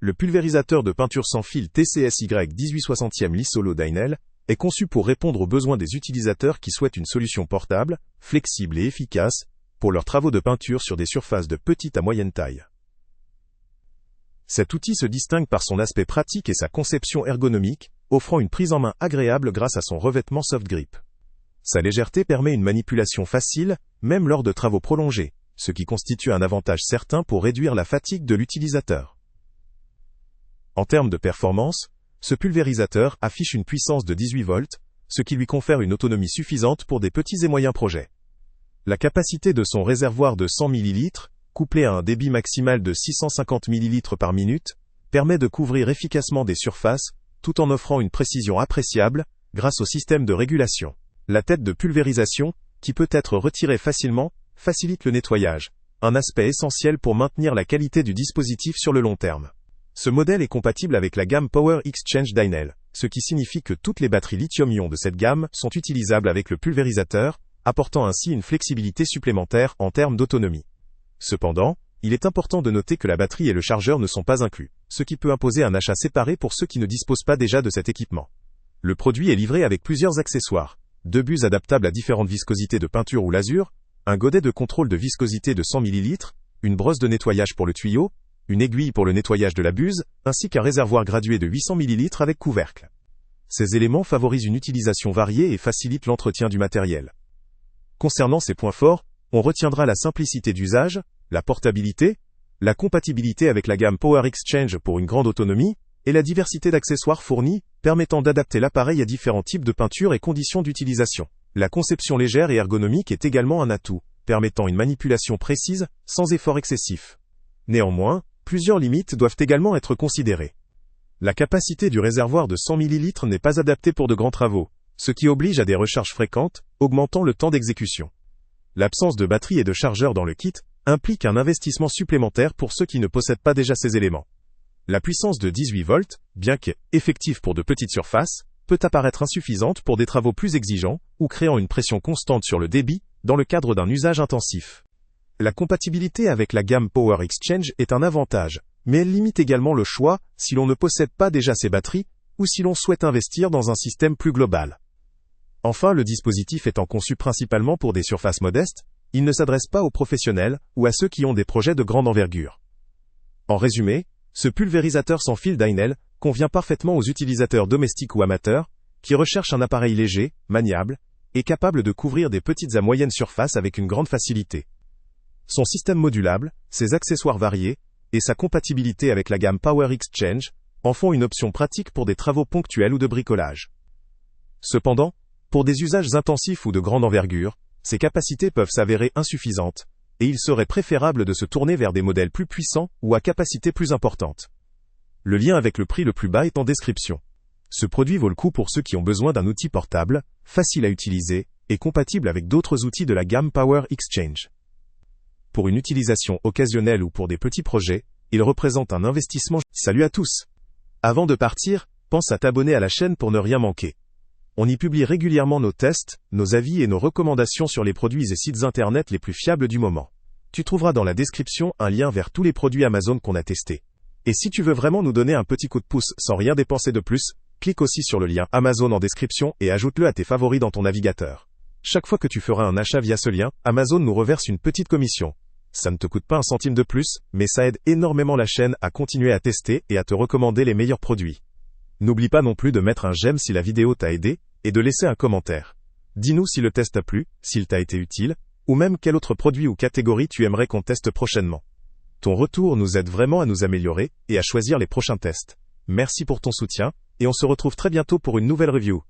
Le pulvérisateur de peinture sans fil TCSY 1860e Lisolo Dynel est conçu pour répondre aux besoins des utilisateurs qui souhaitent une solution portable, flexible et efficace pour leurs travaux de peinture sur des surfaces de petite à moyenne taille. Cet outil se distingue par son aspect pratique et sa conception ergonomique, offrant une prise en main agréable grâce à son revêtement soft grip. Sa légèreté permet une manipulation facile, même lors de travaux prolongés, ce qui constitue un avantage certain pour réduire la fatigue de l'utilisateur. En termes de performance, ce pulvérisateur affiche une puissance de 18 volts, ce qui lui confère une autonomie suffisante pour des petits et moyens projets. La capacité de son réservoir de 100 ml, couplée à un débit maximal de 650 ml par minute, permet de couvrir efficacement des surfaces, tout en offrant une précision appréciable, grâce au système de régulation. La tête de pulvérisation, qui peut être retirée facilement, facilite le nettoyage, un aspect essentiel pour maintenir la qualité du dispositif sur le long terme. Ce modèle est compatible avec la gamme Power Exchange Dynel, ce qui signifie que toutes les batteries lithium-ion de cette gamme sont utilisables avec le pulvérisateur, apportant ainsi une flexibilité supplémentaire en termes d'autonomie. Cependant, il est important de noter que la batterie et le chargeur ne sont pas inclus, ce qui peut imposer un achat séparé pour ceux qui ne disposent pas déjà de cet équipement. Le produit est livré avec plusieurs accessoires, 2 buses adaptables à différentes viscosités de peinture ou lasure, un godet de contrôle de viscosité de 100 ml, une brosse de nettoyage pour le tuyau, une aiguille pour le nettoyage de la buse, ainsi qu'un réservoir gradué de 800 ml avec couvercle. Ces éléments favorisent une utilisation variée et facilitent l'entretien du matériel. Concernant ces points forts, on retiendra la simplicité d'usage, la portabilité, la compatibilité avec la gamme Power Exchange pour une grande autonomie, et la diversité d'accessoires fournis, permettant d'adapter l'appareil à différents types de peinture et conditions d'utilisation. La conception légère et ergonomique est également un atout, permettant une manipulation précise, sans effort excessif. Néanmoins, plusieurs limites doivent également être considérées. La capacité du réservoir de 100 ml n'est pas adaptée pour de grands travaux, ce qui oblige à des recharges fréquentes, augmentant le temps d'exécution. L'absence de batterie et de chargeur dans le kit implique un investissement supplémentaire pour ceux qui ne possèdent pas déjà ces éléments. La puissance de 18 volts, bien qu'effective pour de petites surfaces, peut apparaître insuffisante pour des travaux plus exigeants ou créant une pression constante sur le débit dans le cadre d'un usage intensif. La compatibilité avec la gamme Power Exchange est un avantage, mais elle limite également le choix si l'on ne possède pas déjà ces batteries ou si l'on souhaite investir dans un système plus global. Enfin, le dispositif étant conçu principalement pour des surfaces modestes, il ne s'adresse pas aux professionnels ou à ceux qui ont des projets de grande envergure. En résumé, ce pulvérisateur sans fil Dynel convient parfaitement aux utilisateurs domestiques ou amateurs, qui recherchent un appareil léger, maniable, et capable de couvrir des petites à moyennes surfaces avec une grande facilité. Son système modulable, ses accessoires variés, et sa compatibilité avec la gamme Power Exchange, en font une option pratique pour des travaux ponctuels ou de bricolage. Cependant, pour des usages intensifs ou de grande envergure, ces capacités peuvent s'avérer insuffisantes, et il serait préférable de se tourner vers des modèles plus puissants ou à capacité plus importante. Le lien avec le prix le plus bas est en description. Ce produit vaut le coup pour ceux qui ont besoin d'un outil portable, facile à utiliser, et compatible avec d'autres outils de la gamme Power Exchange. Pour une utilisation occasionnelle ou pour des petits projets, il représente un investissement. Salut à tous! Avant de partir, pense à t'abonner à la chaîne pour ne rien manquer. On y publie régulièrement nos tests, nos avis et nos recommandations sur les produits et sites internet les plus fiables du moment. Tu trouveras dans la description un lien vers tous les produits Amazon qu'on a testés. Et si tu veux vraiment nous donner un petit coup de pouce sans rien dépenser de plus, clique aussi sur le lien Amazon en description et ajoute-le à tes favoris dans ton navigateur. Chaque fois que tu feras un achat via ce lien, Amazon nous reverse une petite commission. Ça ne te coûte pas un centime de plus, mais ça aide énormément la chaîne à continuer à tester et à te recommander les meilleurs produits. N'oublie pas non plus de mettre un j'aime si la vidéo t'a aidé, et de laisser un commentaire. Dis-nous si le test t'a plu, s'il t'a été utile, ou même quel autre produit ou catégorie tu aimerais qu'on teste prochainement. Ton retour nous aide vraiment à nous améliorer et à choisir les prochains tests. Merci pour ton soutien, et on se retrouve très bientôt pour une nouvelle review.